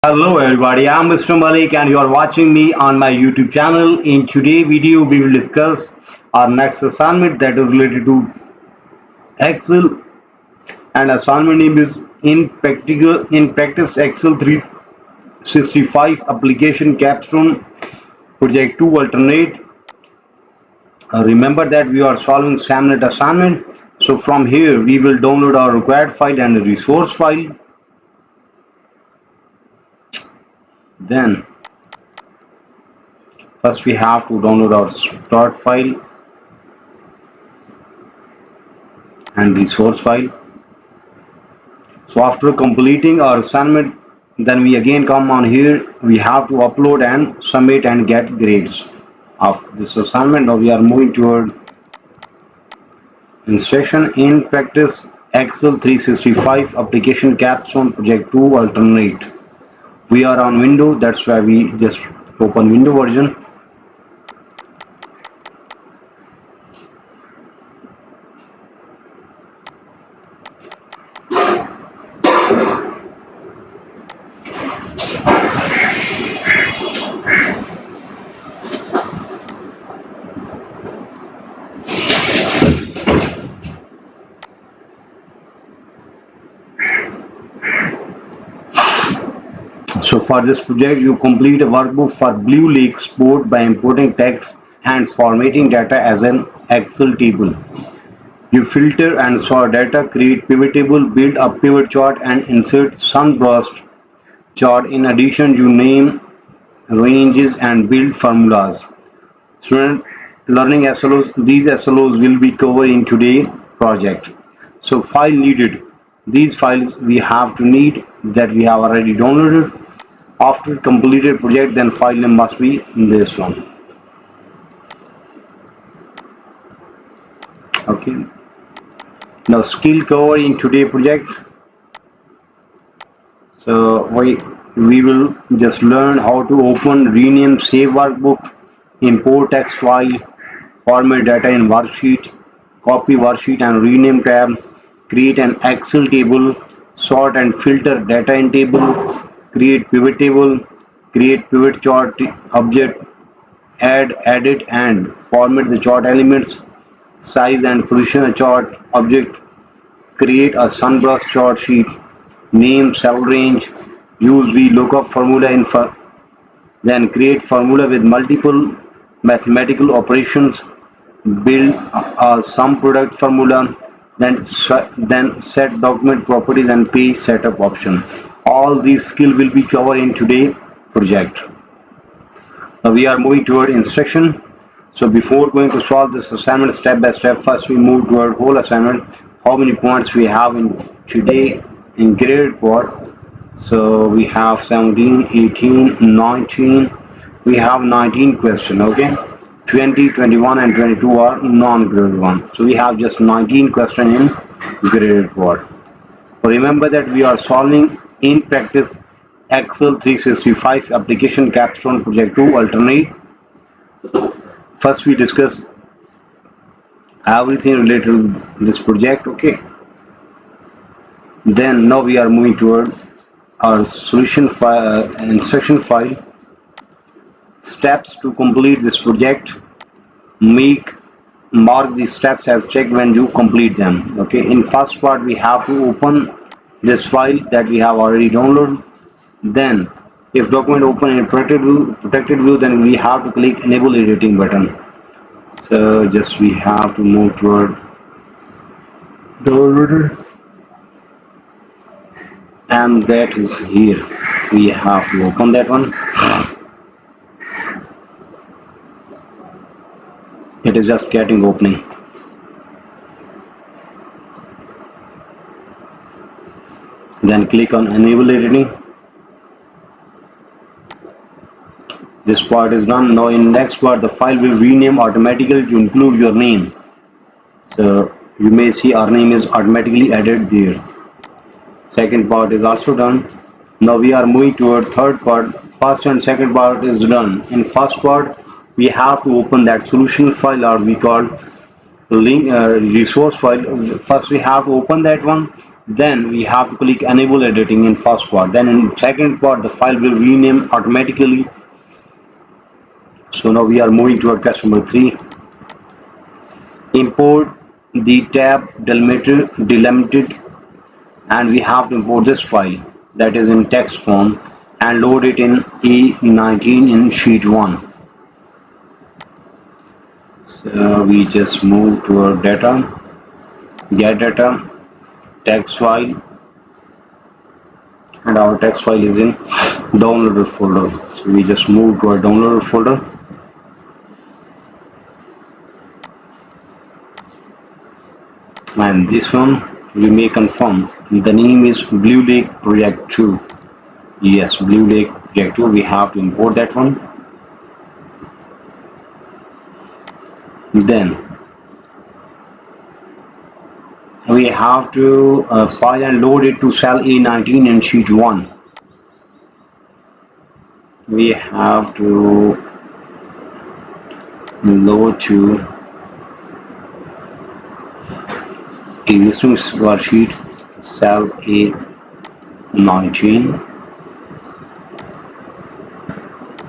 Hello everybody, I'm Mr. Malik and you are watching me on my YouTube channel. In today's video, we will discuss our next assignment that is related to Excel, and assignment name is in practice Excel 365 Application Capstone Project 2 Alternate. Remember that we are solving SIMnet assignment. So from here, we will download our required file and the resource file. Then first we have to download our start file and resource file. So after completing our assignment, then we again come on here. We have to upload and submit and get grades of this assignment. Now we are moving toward instruction in practice Excel 365 Application Capstone Project 2 Alternate. We are on window, that's why we just open window version. So for this project, you complete a workbook for Blue Lake Sport by importing text and formatting data as an Excel table. You filter and sort data, create pivot table, build a pivot chart, and insert sunburst chart. In addition, you name ranges and build formulas. Student learning SLOs, these SLOs will be covered in today's project. So file needed. These files we have to need that we have already downloaded. After completed project, then file name must be this one. Okay. Now skill cover in today project. So we will just learn how to open, rename, save workbook, import text file, format data in worksheet, copy worksheet and rename tab, create an Excel table, sort and filter data in table, create pivot table, create pivot chart object, add, edit and format the chart elements, size and position a chart object, create a sunburst chart sheet, name cell range, use VLOOKUP formula in then create formula with multiple mathematical operations, build a sum product formula, then set document properties and page setup option. All these skills will be covered in today's project. Now we are moving toward instruction. So before going to solve this assignment step by step, first we move toward whole assignment. How many points we have in today in grade report? So we have 17, 18, 19. We have 19 questions. Okay, 20, 21, and 22 are non-grade one. So we have just 19 questions in grade report. Remember that we are solving in practice Excel 365 Application Capstone Project 2 Alternate. First we discuss everything related to this project. Okay, then now we are moving toward our solution file, instruction file. Steps to complete this project. Mark the steps as checked when you complete them. Okay, in first part we have to open this file that we have already downloaded. Then if document open in protected view, then we have to click enable editing button. So just we have to move toward downloader, and that is here. We have to open that one. It is just getting opening. Then click on enable editing. This part is done. Now in next part the file will rename automatically to include your name. So you may see our name is automatically added there. Second part is also done. Now we are moving toward third part. First and second part is done. In first part we have to open that solution file, or we call link resource file. First we have to open that one. Then we have to click enable editing in first part. Then in second part, the file will rename automatically. So now we are moving to test number 3. Import the tab delimited, and we have to import this file that is in text form and load it in E19 in sheet 1. So we just move to our data, get data, text file, and our text file is in downloader folder. So we just move to our downloader folder. And this one we may confirm the name is Blue Lake Project 2. Yes, Blue Lake Project 2. We have to import that one. Then we have to file and load it to cell A19 in sheet 1. We have to load to existing worksheet cell A19.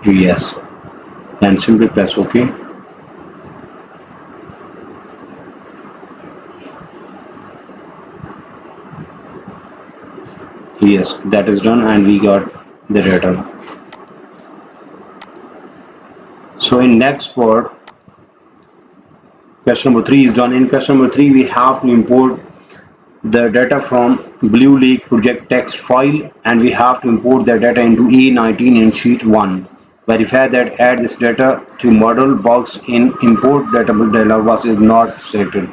Yes, then simply press OK. Yes, that is done, and we got the data. So in next part, question number 3 is done. In question number 3, we have to import the data from Blue Lake project text file, and we have to import the data into E19 in sheet 1. Verify that add this data to model box in import data dialog box is not stated.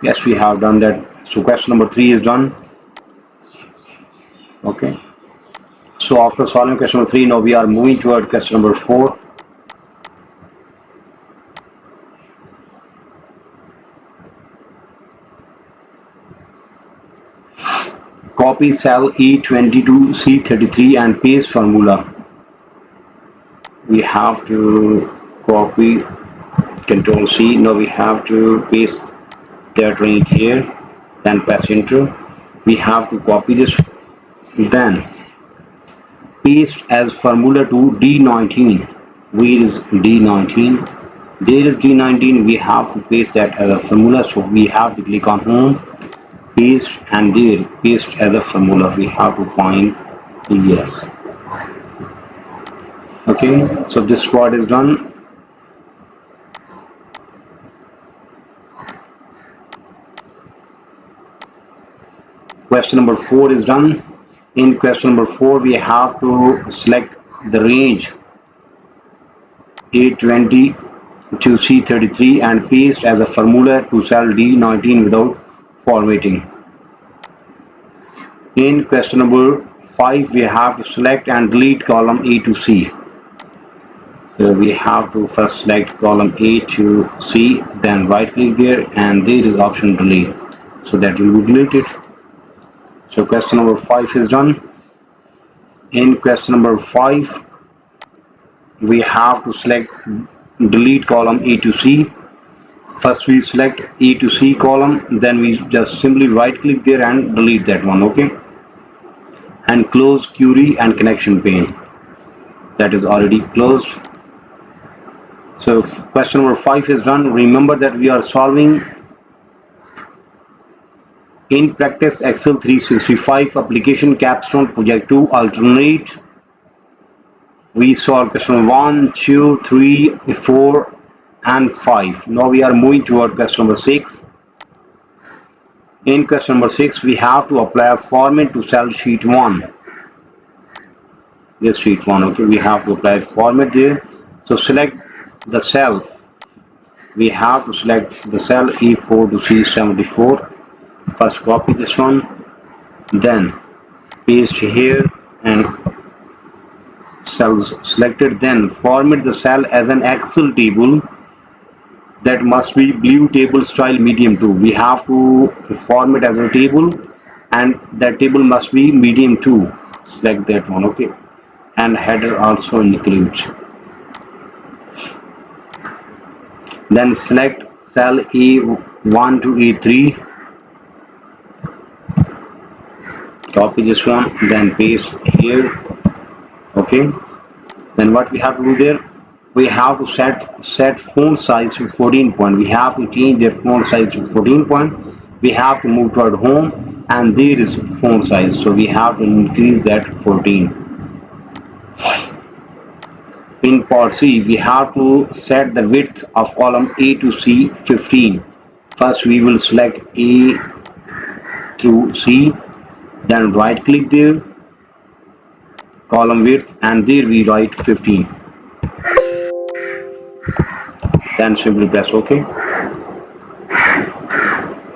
Yes, we have done that. So question number 3 is done. Okay. So after solving question number 3, now we are moving toward question number 4. Copy cell E20 to C33 and paste formula. We have to copy Control C. Now we have to paste that range here. Then press enter. We have to copy this. Then paste as formula to D19. Where is D19? There is D19. We have to paste that as a formula. So we have to click on home, paste, and there paste as a formula. We have to find yes. Okay, so this part is done. Question number 4 is done. In question number 4, we have to select the range A20 to C33 and paste as a formula to cell D19 without formatting. In question number 5, we have to select and delete column A to C. So we have to first select column A to C, then right click there, and there is option delete. So that will be deleted. So question number 5 is done. In question number 5, we have to select delete column A to C. First we select A to C column, then we just simply right click there and delete that one. Okay, and close query and connection pane. That is already closed. So question number 5 is done. Remember that we are solving in practice Excel 365 application capstone project 2 alternate. We solved question 1, 2, 3, 4 and 5. Now we are moving toward question number 6. In question number 6, we have to apply a format to cell sheet 1. This sheet 1, okay, we have to apply format there. So select the cell. We have to select the cell E4 to C74. First copy this one, then paste here and cells selected. Then format the cell as an Excel table that must be blue table style medium 2. We have to format as a table, and that table must be medium 2. Select that one, okay, and header also includes. Then select cell A1 to A3. Copy this one, then paste here. Okay, then what we have to do there, we have to set font size to 14 point. We have to change their font size to 14 point. We have to move toward home, and there is font size, so we have to increase that to 14. In part C, we have to set the width of column A to C 15. First we will select A through C, then right click there, column width, and there we write 15. Then simply press OK.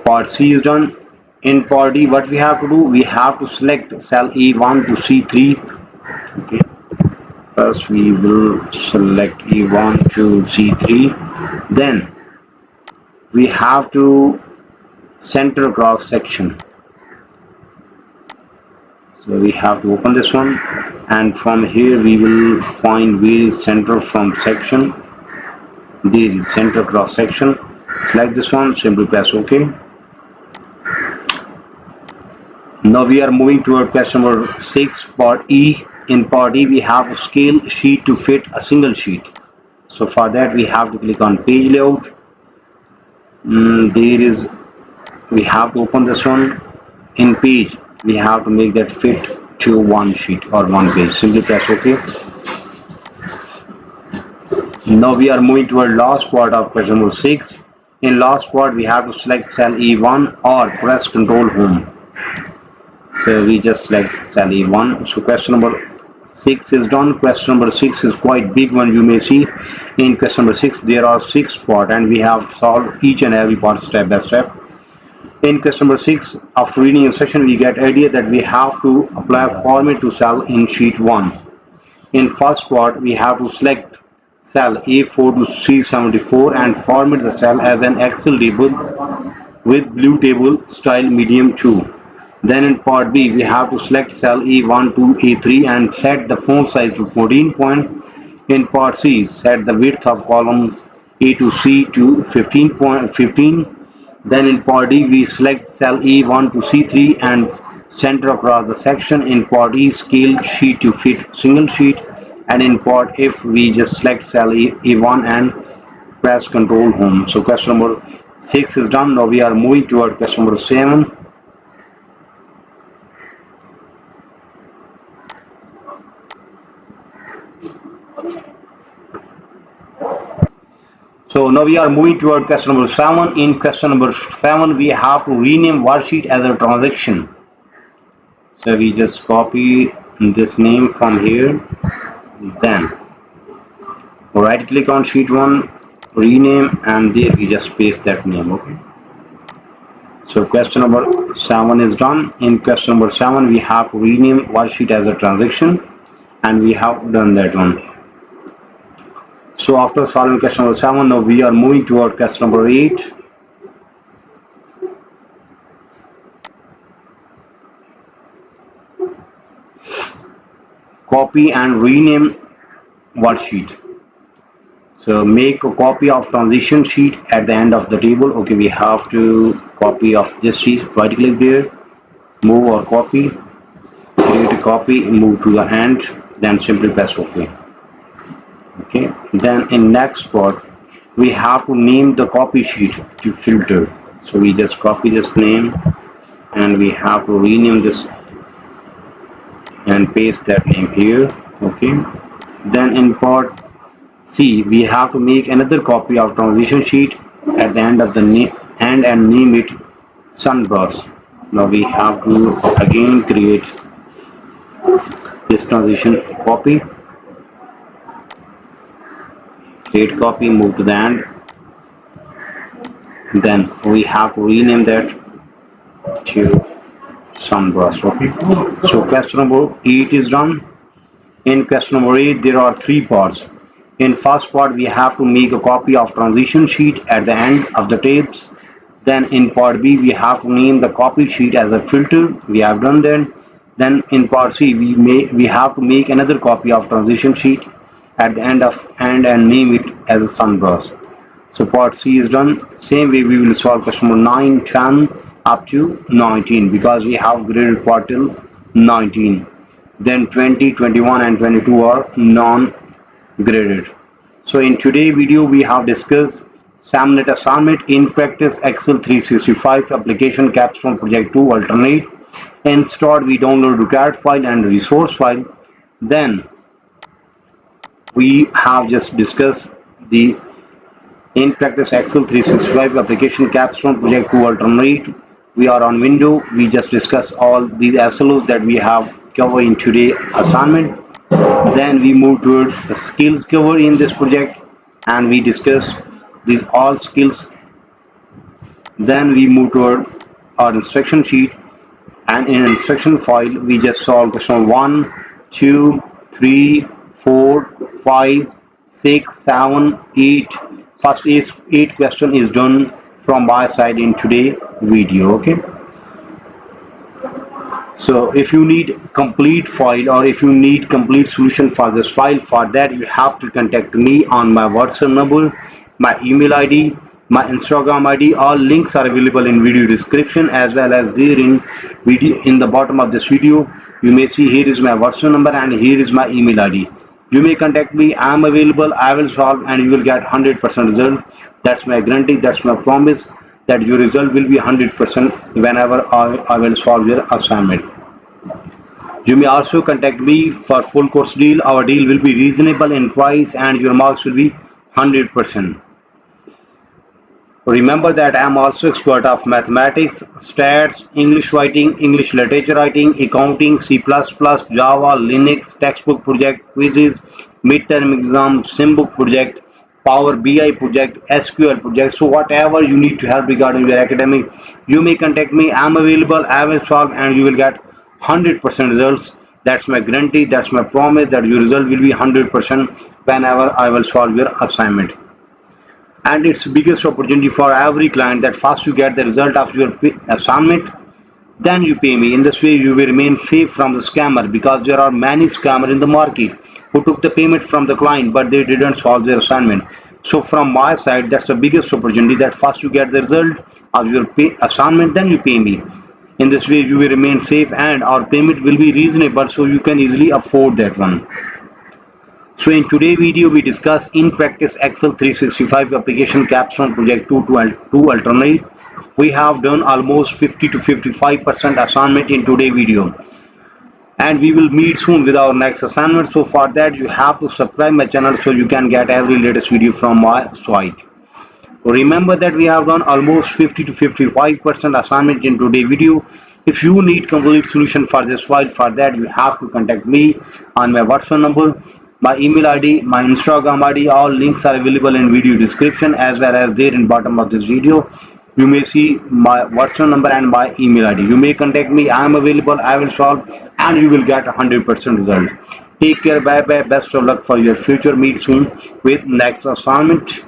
Part C is done. In part D, what we have to do, we have to select cell E1 to C3. Okay. First we will select E1 to C3. Then we have to center cross section. So we have to open this one, and from here we will find where is center from section. There is center cross section. Select this one, simply press OK. Now we are moving toward question number 6, part E. In part E, we have to scale sheet to fit a single sheet. So for that, we have to click on page layout. We have to open this one. In page, we have to make that fit to one sheet or one page. Simply press OK. Now we are moving toward last part of question number 6. In last part, we have to select cell E1 or press Control Home. So we just select cell E1. So question number 6 is done. Question number 6 is quite big one, you may see. In question number 6 there are 6 parts, and we have solved each and every part step by step. In question number 6, after reading instruction, we get idea that we have to apply format to cell in sheet 1. In first part, we have to select cell A4 to C74 and format the cell as an Excel table with blue table style medium 2. Then in part B, we have to select cell E1 to A3 and set the font size to 14 point. In part C, set the width of column A to C to 15. Then in part D, we select cell E1 to C3 and center across the section. In part E, scale sheet to fit single sheet. And in part F, we just select cell E1 and press Control Home. So question number 6 is done. Now we are moving toward question number 7. So now we are moving toward question number 7. In question number 7, we have to rename worksheet as a transaction. So we just copy this name from here. Then right click on sheet 1, rename, and there we just paste that name. Okay. So question number 7 is done. In question number 7, we have to rename worksheet as a transaction, and we have done that one. So after solving question number 7, now we are moving toward question number 8. Copy and rename worksheet. So make a copy of transition sheet at the end of the table. Okay, we have to copy of this sheet. Right click there, move or copy, create a copy, move to the end, then simply press OK. Okay, then in next part, we have to name the copy sheet to filter. So we just copy this name, and we have to rename this and paste that name here. Okay, then in part C, we have to make another copy of transition sheet at the end of the and name it Sunburst. Now we have to again create this transition copy, create copy, move to the end. Then we have to rename that to Sunburst. Okay. So question number 8 is done. In question number 8, there are 3 parts. In first part, we have to make a copy of transition sheet at the end of the tabs. Then in part B, we have to name the copy sheet as a filter. We have done that. Then in part C, we have to make another copy of transition sheet at the end of and name it as a sunburst. So part C is done. Same way we will solve question number 9, 10, up to 19 because we have graded part till 19. Then 20, 21 and 22 are non-graded. So in today's video we have discussed SIMnet assignment in practice Excel 365 application capstone project 2 alternate. Instead we download required file and resource file. Then we have just discussed the in practice Excel 365 application capstone project 2 alternate. We are on window. We just discussed all these SLOs that we have covered in today's assignment. Then we move toward the skills cover in this project and we discuss these all skills. Then we move toward our instruction sheet and in instruction file we just solve question 1, 2, 3, 4, 5, 6, 7, 8. First is 8 question is done from my side in today video. Okay, so if you need complete file or if you need complete solution for this file, for that you have to contact me on my WhatsApp number, my email ID, my Instagram ID. All links are available in video description as well as there in video in the bottom of this video. You may see here is my WhatsApp number and here is my email ID. You may contact me. I am available. I will solve and you will get 100% result. That's my guarantee. That's my promise that your result will be 100% whenever I will solve your assignment. You may also contact me for full course deal. Our deal will be reasonable in price and your marks will be 100%. Remember that I am also expert of mathematics, stats, English writing, English literature writing, accounting, C++, Java, Linux, textbook project, quizzes, midterm exam, SIMbook project, Power BI project, SQL project. So whatever you need to help regarding your academic, you may contact me. I am available. I will solve and you will get 100% results. That's my guarantee. That's my promise that your result will be 100% whenever I will solve your assignment. And it's biggest opportunity for every client that first you get the result of your assignment, then you pay me. In this way you will remain safe from the scammer because there are many scammers in the market who took the payment from the client but they didn't solve their assignment. So from my side, that's the biggest opportunity that first you get the result of your assignment, then you pay me. In this way you will remain safe and our payment will be reasonable so you can easily afford that one. So in today's video, we discuss in practice Excel 365 application capstone project 2 alternate. We have done almost 50 to 55% assignment in today's video. And we will meet soon with our next assignment. So for that, you have to subscribe my channel so you can get every latest video from my site. Remember that we have done almost 50 to 55% assignment in today's video. If you need complete solution for this file, for that you have to contact me on my WhatsApp number, my email ID, my Instagram ID. All links are available in video description as well as there in bottom of this video. You may see my WhatsApp number and my email ID. You may contact me. I am available. I will solve and you will get 100% result. Take care. Bye bye. Best of luck for your future. Meet soon with next assignment.